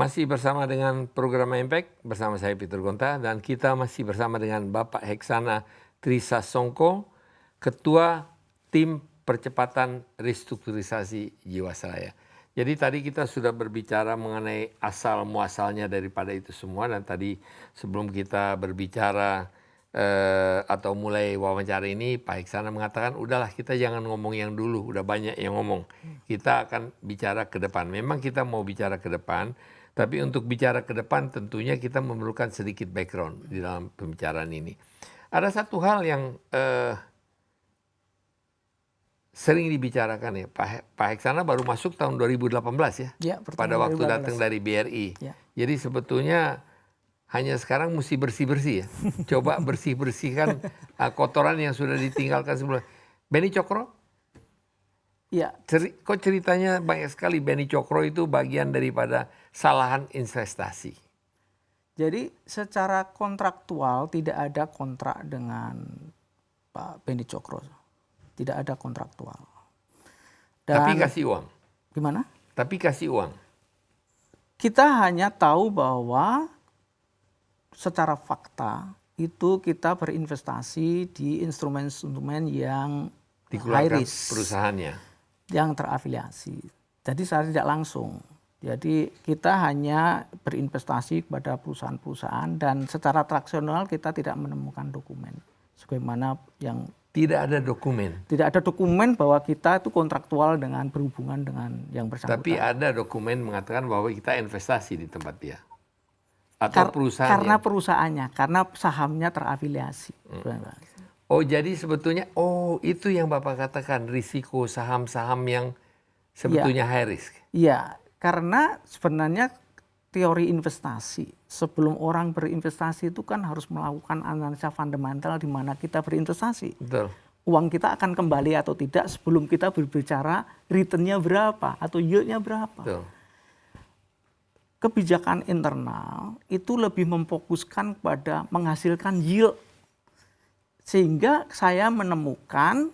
Masih bersama dengan program Impact bersama saya Peter Gonta dan kita masih bersama dengan Bapak Heksana Trisasongko, Ketua Tim Percepatan Restrukturisasi Jiwasraya. Jadi tadi kita sudah berbicara mengenai asal muasalnya daripada itu semua, dan tadi sebelum kita berbicara atau mulai wawancara ini, Pak Heksana mengatakan udahlah kita jangan ngomong yang dulu, udah banyak yang ngomong. Kita akan bicara ke depan. Memang kita mau bicara ke depan, tapi untuk bicara ke depan tentunya kita memerlukan sedikit background di dalam pembicaraan ini. Ada satu hal yang sering dibicarakan ya, Pak Heksana baru masuk tahun 2018 ya, pada waktu 2018. Datang dari BRI. Ya. Jadi sebetulnya hanya sekarang mesti bersih-bersih ya. Coba bersih-bersihkan kotoran yang sudah ditinggalkan sebelumnya. Beni Cokro? Ya. Kok ceritanya banyak sekali Beni Cokro itu bagian daripada salahan investasi. Jadi secara kontraktual tidak ada kontrak dengan Pak Beni Cokro. Tidak ada kontraktual. Dan, tapi kasih uang. Gimana? Tapi kasih uang. Kita hanya tahu bahwa secara fakta itu kita berinvestasi di instrumen-instrumen yang high risk, perusahaannya yang terafiliasi. Jadi secara tidak langsung. Jadi kita hanya berinvestasi kepada perusahaan-perusahaan dan secara transaksional kita tidak menemukan dokumen. Sebagaimana yang tidak ada dokumen. Tidak ada dokumen bahwa kita itu kontraktual dengan berhubungan dengan yang bersangkutan. Tapi ada dokumen mengatakan bahwa kita investasi di tempat dia. Atau perusahaan. Karena perusahaannya, karena sahamnya terafiliasi. Oh jadi sebetulnya, itu yang Bapak katakan risiko saham-saham yang sebetulnya high risk. Iya, karena sebenarnya teori investasi, sebelum orang berinvestasi itu kan harus melakukan analisa fundamental di mana kita berinvestasi. Betul. Uang kita akan kembali atau tidak sebelum kita berbicara return-nya berapa atau yield-nya berapa. Betul. Kebijakan internal itu lebih memfokuskan kepada menghasilkan yield. Sehingga saya menemukan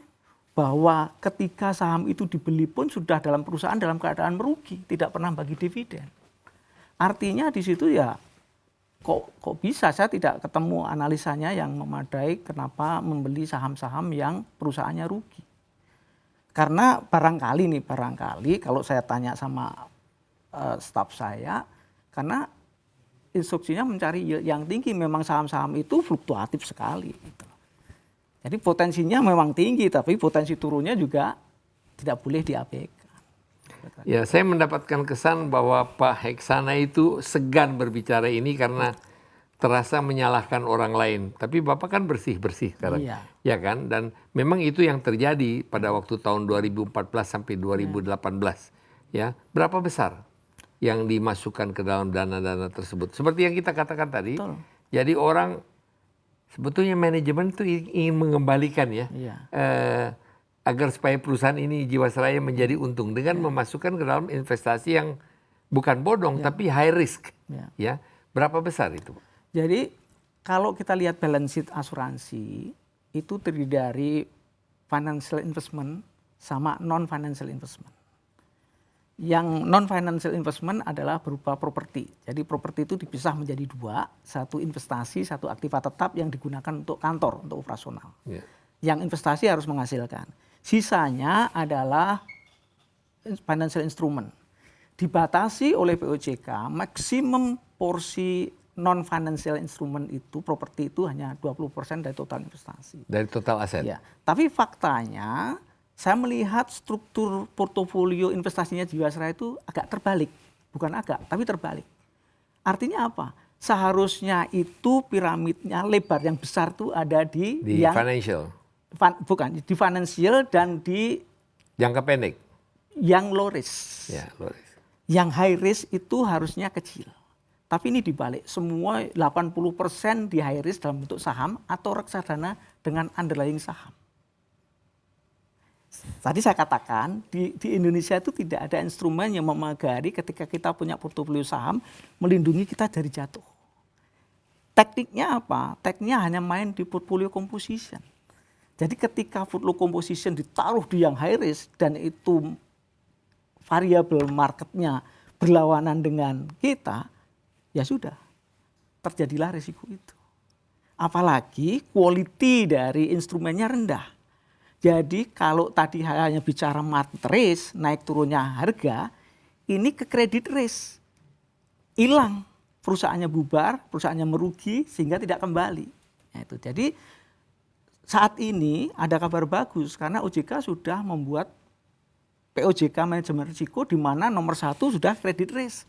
bahwa ketika saham itu dibeli pun sudah dalam perusahaan dalam keadaan merugi, tidak pernah bagi dividen. Artinya di situ ya kok bisa saya tidak ketemu analisanya yang memadai kenapa membeli saham-saham yang perusahaannya rugi. Karena barangkali kalau saya tanya sama staf saya, karena instruksinya mencari yield yang tinggi, memang saham-saham itu fluktuatif sekali. Gitu. Jadi potensinya memang tinggi, tapi potensi turunnya juga tidak boleh diabaikan. Ya, saya mendapatkan kesan bahwa Pak Heksana itu segan berbicara ini karena terasa menyalahkan orang lain. Tapi Bapak kan bersih-bersih sekarang. Iya. Ya kan? Dan memang itu yang terjadi pada waktu tahun 2014 sampai 2018. Ya, berapa besar yang dimasukkan ke dalam dana-dana tersebut? Seperti yang kita katakan tadi. Betul. Jadi orang sebetulnya manajemen itu ingin mengembalikan ya. Iya. Agar supaya perusahaan ini Jiwasraya menjadi untung dengan memasukkan ke dalam investasi yang bukan bodong tapi high risk. Ya. Berapa besar itu? Jadi kalau kita lihat balance sheet asuransi itu terdiri dari financial investment sama non-financial investment. Yang non-financial investment adalah berupa properti. Jadi properti itu dipisah menjadi dua, satu investasi, satu aktiva tetap yang digunakan untuk kantor, untuk operasional. Yeah. Yang investasi harus menghasilkan. Sisanya adalah financial instrument. Dibatasi oleh POJK, maksimum porsi non-financial instrument itu, properti itu hanya 20% dari total investasi. Dari total aset? Ya. Tapi faktanya, saya melihat struktur portofolio investasinya Jiwasraya itu agak terbalik. Bukan agak, tapi terbalik. Artinya apa? Seharusnya itu piramidnya lebar yang besar itu ada di yang financial. Bukan, di financial dan di jangka pendek. Yang low risk. Ya, low risk. Yang high risk itu harusnya kecil. Tapi ini dibalik, semua 80% di high risk dalam bentuk saham atau reksadana dengan underlying saham. Tadi saya katakan di Indonesia itu tidak ada instrumen yang memagari ketika kita punya portofolio saham melindungi kita dari jatuh. Tekniknya apa? Tekniknya hanya main di portfolio composition. Jadi ketika portfolio composition ditaruh di yang high risk dan itu variable marketnya berlawanan dengan kita, ya sudah, terjadilah risiko itu. Apalagi quality dari instrumennya rendah. Jadi kalau tadi hanya bicara market risk, naik turunnya harga, ini ke credit risk. Hilang, perusahaannya bubar, perusahaannya merugi sehingga tidak kembali. Nah, itu. Jadi saat ini ada kabar bagus karena OJK sudah membuat POJK manajemen risiko di mana nomor 1 sudah credit risk.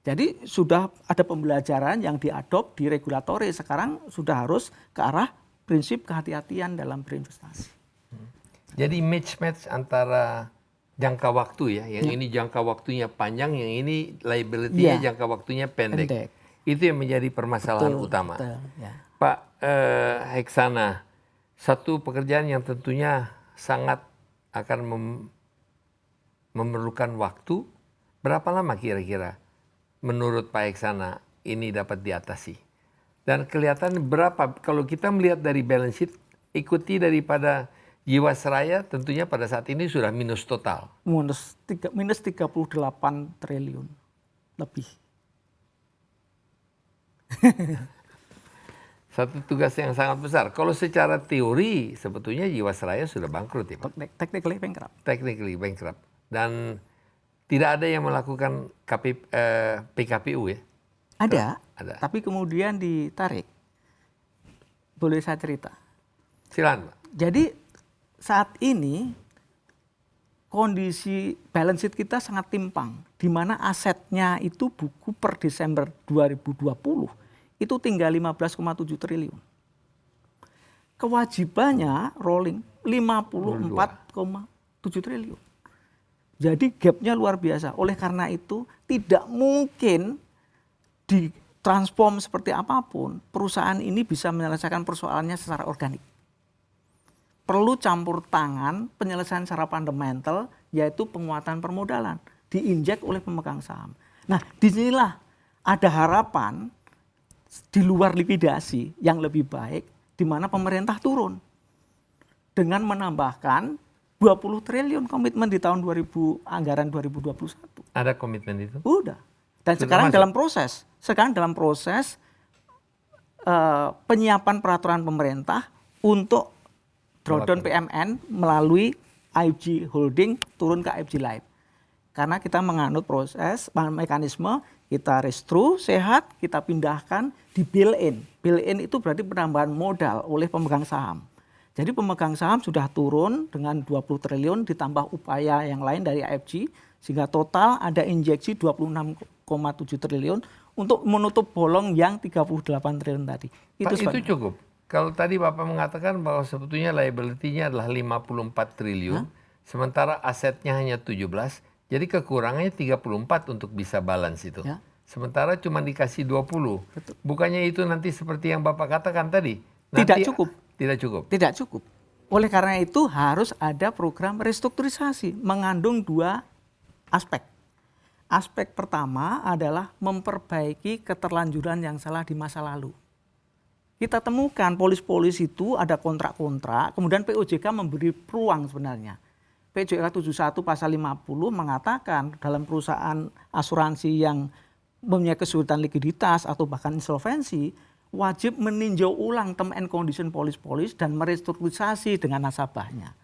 Jadi sudah ada pembelajaran yang diadop di regulatori, sekarang sudah harus ke arah prinsip kehati-hatian dalam berinvestasi. Jadi match antara jangka waktu ya, yang ini jangka waktunya panjang, yang ini liability-nya jangka waktunya pendek. Itu yang menjadi permasalahan utama. Betul, ya. Pak Heksana, satu pekerjaan yang tentunya sangat akan memerlukan waktu, berapa lama kira-kira menurut Pak Heksana ini dapat diatasi? Dan kelihatan berapa, kalau kita melihat dari balance sheet, ikuti daripada Jiwasraya tentunya pada saat ini sudah minus total. Minus 38 triliun lebih. Satu tugas yang sangat besar. Kalau secara teori sebetulnya Jiwasraya sudah bangkrut ya Pak? Technically bankrupt. Technically bankrupt. Dan tidak ada yang melakukan PKPU ya? Ada. Ada. Tapi kemudian ditarik. Boleh saya cerita? Silakan Pak. Jadi saat ini kondisi balance sheet kita sangat timpang. Di mana asetnya itu buku per Desember 2020 itu tinggal 15,7 triliun. Kewajibannya rolling 54,7 triliun. Jadi gapnya luar biasa. Oleh karena itu tidak mungkin ditransform seperti apapun, perusahaan ini bisa menyelesaikan persoalannya secara organik. Perlu campur tangan penyelesaian secara fundamental, yaitu penguatan permodalan, diinjek oleh pemegang saham. Nah, disinilah ada harapan di luar likuidasi yang lebih baik, di mana pemerintah turun dengan menambahkan 20 triliun komitmen di tahun anggaran 2021. Ada komitmen itu? Udah. Dan Sudah sekarang masuk? dalam proses penyiapan peraturan pemerintah untuk drawdown PMN melalui IFG Holding turun ke IFG Life. Karena kita menganut proses mekanisme, kita restru sehat, kita pindahkan di bail-in. Bail-in itu berarti penambahan modal oleh pemegang saham. Jadi pemegang saham sudah turun dengan 20 triliun ditambah upaya yang lain dari IFG, sehingga total ada injeksi 26,7 triliun untuk menutup bolong yang 38 triliun tadi. Pak, itu cukup. Kalau tadi Bapak mengatakan bahwa sebetulnya liability-nya adalah 54 triliun, sementara asetnya hanya 17, jadi kekurangannya 34 untuk bisa balance itu. Ya. Sementara cuma dikasih 20. Betul. Bukannya itu nanti seperti yang Bapak katakan tadi? Tidak cukup. Tidak cukup. Tidak cukup. Oleh karena itu harus ada program restrukturisasi mengandung 2 aspek. Aspek pertama adalah memperbaiki keterlanjuran yang salah di masa lalu. Kita temukan polis-polis itu ada kontrak-kontrak, kemudian POJK memberi peluang sebenarnya. PJK 71 pasal 50 mengatakan dalam perusahaan asuransi yang mempunyai kesulitan likuiditas atau bahkan insolvensi, wajib meninjau ulang term and condition polis-polis dan merestrukturisasi dengan nasabahnya.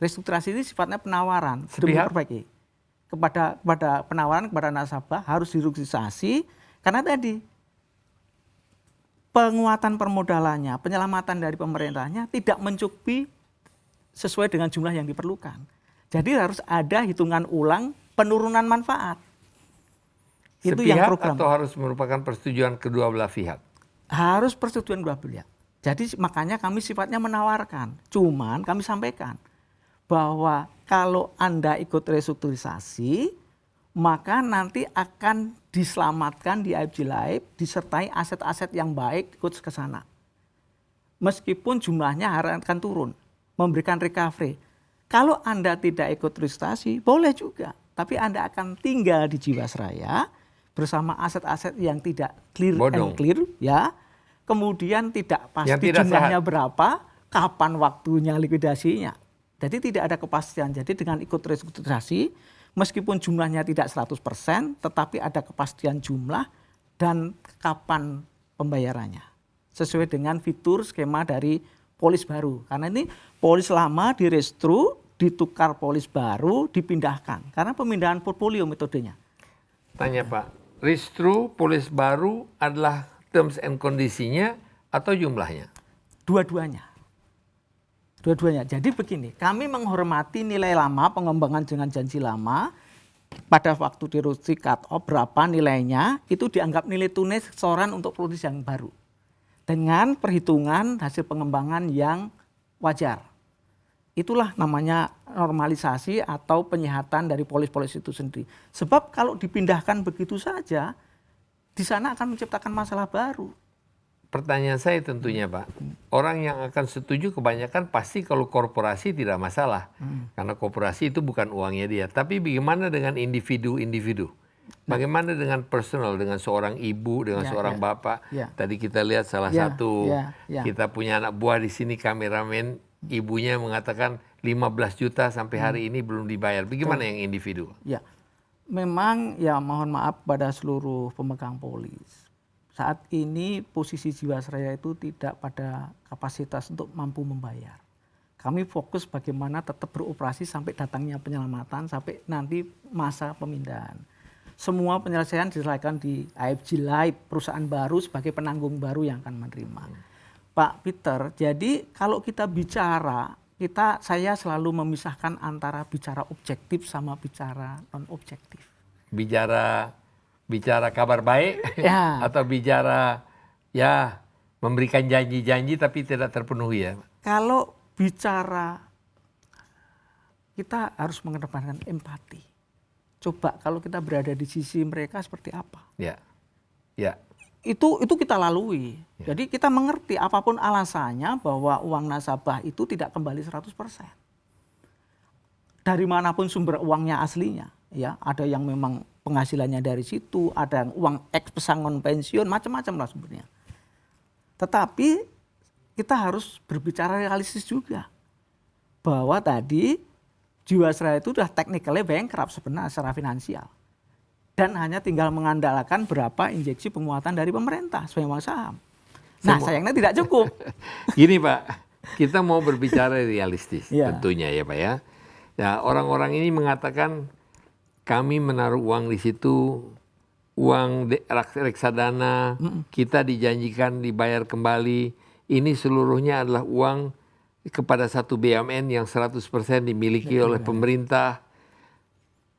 Restrukturisasi ini sifatnya penawaran, demi perbaiki. Kepada penawaran kepada nasabah harus direstrukturisasi karena tadi penguatan permodalannya, penyelamatan dari pemerintahnya tidak mencukupi sesuai dengan jumlah yang diperlukan. Jadi harus ada hitungan ulang penurunan manfaat. Itu Sepihak yang program. atau harus merupakan persetujuan kedua belah pihak? Harus persetujuan kedua belah. Jadi makanya kami sifatnya menawarkan. Cuman kami sampaikan bahwa kalau Anda ikut restrukturisasi, maka nanti akan diselamatkan di IFG Life disertai aset-aset yang baik ikut ke sana. Meskipun jumlahnya akan turun, memberikan recovery. Kalau Anda tidak ikut restrukturisasi, boleh juga. Tapi Anda akan tinggal di Jiwasraya bersama aset-aset yang tidak clear and clear, ya. Kemudian tidak pasti jumlahnya berapa, kapan waktunya likuidasinya. Jadi tidak ada kepastian. Jadi dengan ikut restrukturisasi, meskipun jumlahnya tidak 100%, tetapi ada kepastian jumlah dan kapan pembayarannya. Sesuai dengan fitur skema dari polis baru. Karena ini polis lama direstru, ditukar polis baru, dipindahkan. Karena pemindahan portfolio metodenya. Tanya Pak, restru polis baru adalah terms and kondisinya atau jumlahnya? Dua-duanya. Dua-duanya. Jadi begini, kami menghormati nilai lama, pengembangan dengan janji lama. Pada waktu di cut off berapa nilainya, itu dianggap nilai tunai setoran untuk polis yang baru. Dengan perhitungan hasil pengembangan yang wajar. Itulah namanya normalisasi atau penyehatan dari polis-polis itu sendiri. Sebab kalau dipindahkan begitu saja, di sana akan menciptakan masalah baru. Pertanyaan saya tentunya Pak, orang yang akan setuju kebanyakan pasti kalau korporasi tidak masalah. Karena korporasi itu bukan uangnya dia. Tapi bagaimana dengan individu-individu? Bagaimana dengan personal, dengan seorang ibu, dengan seorang bapak? Tadi kita lihat salah satu, kita punya anak buah di sini, kameramen, ibunya mengatakan 15 juta sampai hari ini belum dibayar. Bagaimana yang individu? Ya, memang ya mohon maaf pada seluruh pemegang polis. Saat ini posisi Jiwasraya itu tidak pada kapasitas untuk mampu membayar. Kami fokus bagaimana tetap beroperasi sampai datangnya penyelamatan, sampai nanti masa pemindahan. Semua penyelesaian diselesaikan di AFG Life, perusahaan baru sebagai penanggung baru yang akan menerima. Pak Peter, jadi kalau kita bicara, saya selalu memisahkan antara bicara objektif sama bicara non objektif. Bicara kabar baik atau bicara ya memberikan janji-janji tapi tidak terpenuhi ya. Kalau bicara, kita harus mengedepankan empati. Coba kalau kita berada di sisi mereka seperti apa? Ya. Itu kita lalui. Jadi kita mengerti apapun alasannya bahwa uang nasabah itu tidak kembali 100%. Dari manapun sumber uangnya aslinya, ya, ada yang memang penghasilannya dari situ, ada yang uang eks pesangon pensiun, macam-macam lah sebenarnya. Tetapi kita harus berbicara realistis juga. Bahwa tadi Jiwasraya itu sudah technically bankrupt sebenarnya secara finansial. Dan hanya tinggal mengandalkan berapa injeksi penguatan dari pemerintah sebagai pemegang saham. Nah, sayangnya tidak cukup. Gini Pak, kita mau berbicara realistis tentunya ya Pak ya. Ya, orang-orang ini mengatakan kami menaruh uang di situ, uang reksadana, kita dijanjikan dibayar kembali. Ini seluruhnya adalah uang kepada satu BUMN yang 100% dimiliki oleh pemerintah.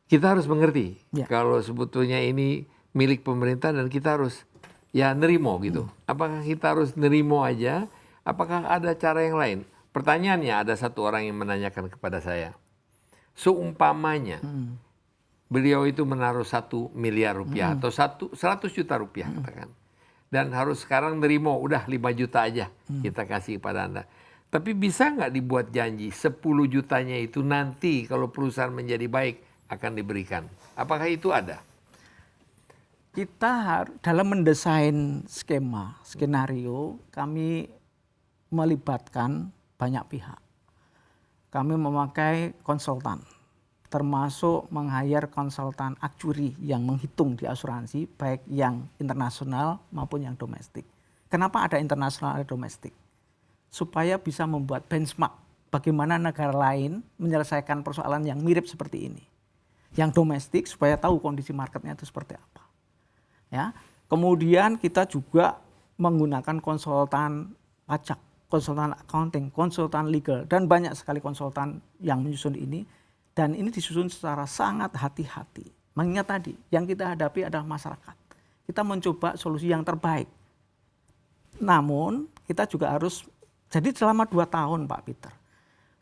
Kita harus mengerti kalau sebetulnya ini milik pemerintah dan kita harus ya nerimo gitu. Apakah kita harus nerimo aja? Apakah ada cara yang lain? Pertanyaannya ada satu orang yang menanyakan kepada saya. Seumpamanya beliau itu menaruh 1 miliar rupiah atau 100 juta rupiah katakan. Dan harus sekarang nerimo udah 5 juta aja kita kasih kepada Anda. Tapi bisa nggak dibuat janji 10 jutanya itu nanti kalau perusahaan menjadi baik akan diberikan. Apakah itu ada? Kita dalam mendesain skenario, kami melibatkan banyak pihak. Kami memakai konsultan, termasuk meng-hire konsultan actuary yang menghitung di asuransi, baik yang internasional maupun yang domestik. Kenapa ada internasional dan domestik? Supaya bisa membuat benchmark bagaimana negara lain menyelesaikan persoalan yang mirip seperti ini. Yang domestik supaya tahu kondisi marketnya itu seperti apa. Ya. Kemudian kita juga menggunakan konsultan pajak, konsultan accounting, konsultan legal, dan banyak sekali konsultan yang menyusun ini. Dan ini disusun secara sangat hati-hati. Mengingat tadi, yang kita hadapi adalah masyarakat. Kita mencoba solusi yang terbaik. Namun, kita juga harus, jadi selama 2 tahun Pak Peter,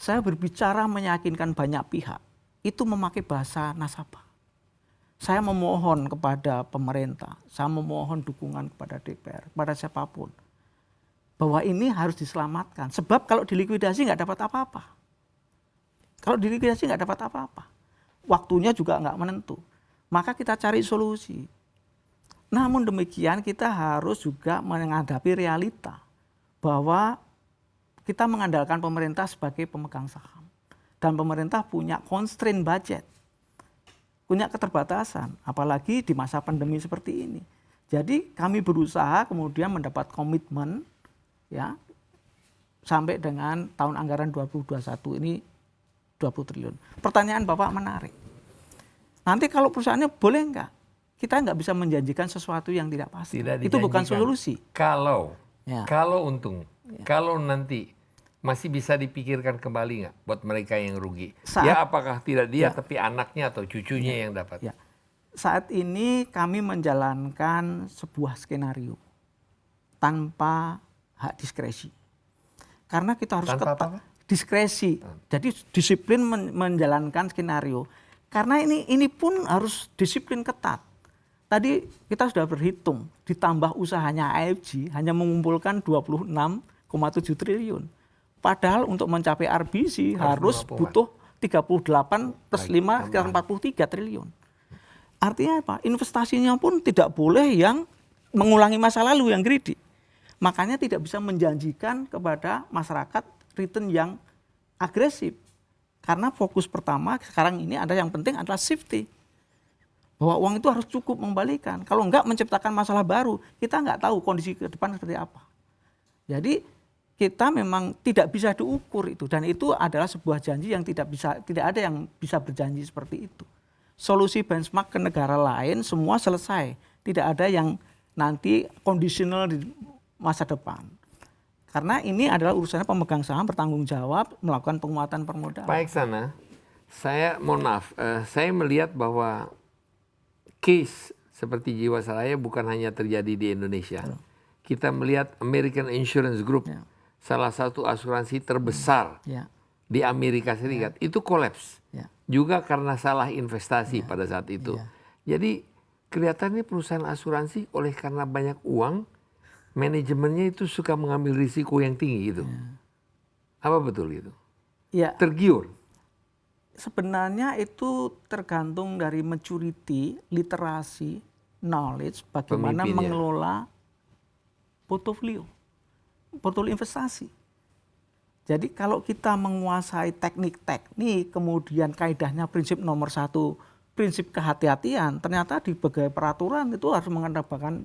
saya berbicara meyakinkan banyak pihak. Itu memakai bahasa nasabah. Saya memohon kepada pemerintah, saya memohon dukungan kepada DPR, kepada siapapun. Bahwa ini harus diselamatkan. Sebab kalau dilikuidasi nggak dapat apa-apa. Kalau dilikuidasi nggak dapat apa-apa. Waktunya juga nggak menentu. Maka kita cari solusi. Namun demikian kita harus juga menghadapi realita. Bahwa kita mengandalkan pemerintah sebagai pemegang saham. Dan pemerintah punya constraint budget. punya keterbatasan, apalagi di masa pandemi seperti ini. Jadi kami berusaha kemudian mendapat komitmen ya sampai dengan tahun anggaran 2021 ini 20 triliun. Pertanyaan Bapak menarik. Nanti kalau perusahaannya boleh enggak? Kita enggak bisa menjanjikan sesuatu yang tidak pasti. Tidak Itu bukan dijanjikan. solusi. Kalau untung, kalau nanti masih bisa dipikirkan kembali nggak buat mereka yang rugi? Apakah tidak dia tapi anaknya atau cucunya yang dapat? Ya. Saat ini kami menjalankan sebuah skenario tanpa hak diskresi. Karena kita harus ketat diskresi. Jadi disiplin menjalankan skenario. Karena ini pun harus disiplin ketat. Tadi kita sudah berhitung, ditambah usahanya AFG hanya mengumpulkan 26,7 triliun. Padahal untuk mencapai RBC harus butuh 38 plus 5 sekitar 43 triliun. Artinya apa? Investasinya pun tidak boleh yang mengulangi masa lalu yang greedy. Makanya tidak bisa menjanjikan kepada masyarakat return yang agresif. Karena fokus pertama sekarang ini ada yang penting adalah safety. Bahwa uang itu harus cukup mengembalikan. Kalau enggak menciptakan masalah baru, kita enggak tahu kondisi ke depan seperti apa. Jadi kita memang tidak bisa diukur itu, dan itu adalah sebuah janji yang tidak ada yang bisa berjanji seperti itu. Solusi benchmark ke negara lain semua selesai, tidak ada yang nanti conditional di masa depan. Karena ini adalah urusannya pemegang saham bertanggung jawab melakukan penguatan permodalan. Pak Heksana, saya mohon maaf, saya melihat bahwa case seperti Jiwasraya bukan hanya terjadi di Indonesia. Kita melihat American Insurance Group, salah satu asuransi terbesar di Amerika Serikat, itu kolaps. Juga karena salah investasi pada saat itu. Jadi kelihatannya perusahaan asuransi oleh karena banyak uang, manajemennya itu suka mengambil risiko yang tinggi gitu. Apa betul itu? Tergiur. Sebenarnya itu tergantung dari maturity, literasi, knowledge, bagaimana mengelola portofolio investasi. Jadi kalau kita menguasai teknik-teknik, kemudian kaidahnya prinsip nomor 1, prinsip kehati-hatian, ternyata di berbagai peraturan itu harus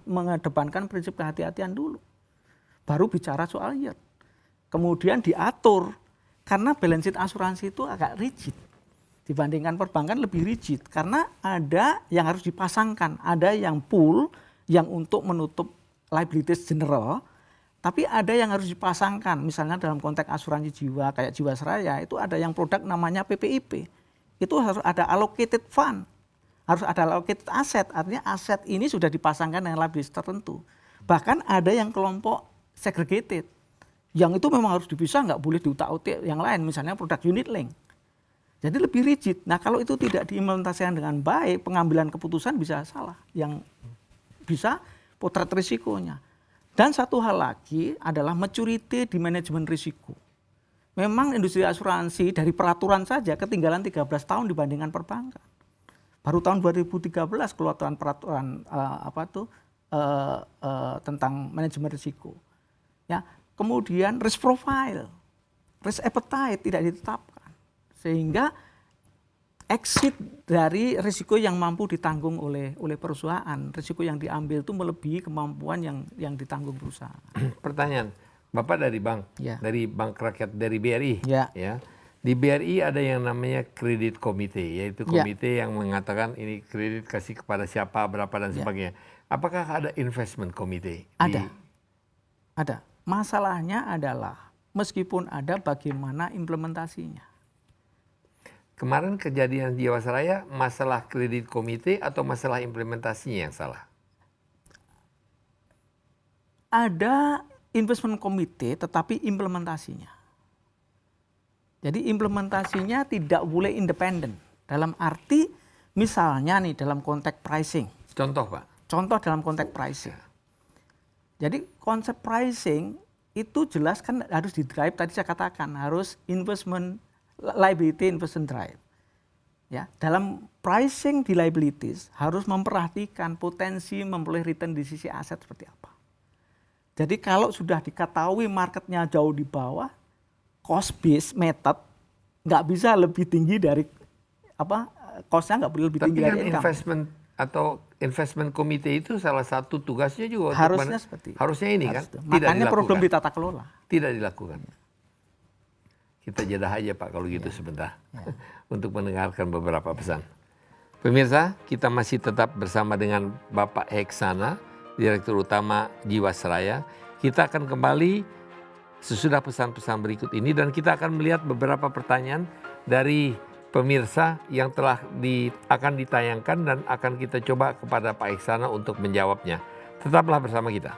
mengedepankan prinsip kehati-hatian dulu. Baru bicara soal yield. Kemudian diatur, karena balance sheet asuransi itu agak rigid. Dibandingkan perbankan lebih rigid, karena ada yang harus dipasangkan, ada yang pool, yang untuk menutup liabilities general, tapi ada yang harus dipasangkan, misalnya dalam konteks asuransi jiwa kayak Jiwasraya itu ada yang produk namanya PPIP. Itu harus ada allocated fund, harus ada allocated asset, artinya aset ini sudah dipasangkan dengan liabilities tertentu. Bahkan ada yang kelompok segregated, yang itu memang harus dipisah, nggak boleh diutak-utik yang lain, misalnya produk unit link. Jadi lebih rigid. Nah kalau itu tidak diimplementasikan dengan baik, pengambilan keputusan bisa salah, yang bisa potret risikonya. Dan satu hal lagi adalah maturity di manajemen risiko. Memang industri asuransi dari peraturan saja ketinggalan 13 tahun dibandingkan perbankan. Baru tahun 2013 keluaran peraturan tentang manajemen risiko. Ya, kemudian risk profile, risk appetite tidak ditetapkan. Sehingga exit dari risiko yang mampu ditanggung oleh perusahaan, risiko yang diambil itu melebihi kemampuan yang ditanggung perusahaan. Pertanyaan, Bapak dari bank, dari Bank Rakyat, dari BRI, ya. Di BRI ada yang namanya kredit komite, yaitu komite yang mengatakan ini kredit kasih kepada siapa, berapa dan sebagainya. Apakah ada investment komite? Ada. Masalahnya adalah meskipun ada, bagaimana implementasinya. Kemarin kejadian Jiwasraya, masalah kredit komite atau masalah implementasinya yang salah? Ada investment komite, tetapi implementasinya. Jadi implementasinya tidak boleh independen. Dalam arti, misalnya nih dalam konteks pricing. Contoh Pak? Contoh dalam konteks pricing. Jadi konsep pricing itu jelas kan harus di-drive, tadi saya katakan, harus investment liability investment drive. Ya, dalam pricing di liabilities harus memperhatikan potensi memperoleh return di sisi aset seperti apa. Jadi kalau sudah diketahui marketnya jauh di bawah, cost based method nggak bisa lebih tinggi dari cost-nya nggak boleh lebih Tapi tinggi kan dari income. investment atau investment komite itu salah satu tugasnya juga untuk Harusnya seperti itu. harusnya ini kan Harus itu. tidak Makanya dilakukan. problem di tata kelola. Tidak dilakukan. Kita jeda aja Pak kalau gitu sebentar untuk mendengarkan beberapa pesan. Pemirsa, kita masih tetap bersama dengan Bapak Heksana, Direktur Utama Jiwasraya. Kita akan kembali sesudah pesan-pesan berikut ini dan kita akan melihat beberapa pertanyaan dari pemirsa yang telah akan ditayangkan dan akan kita coba kepada Pak Heksana untuk menjawabnya. Tetaplah bersama kita.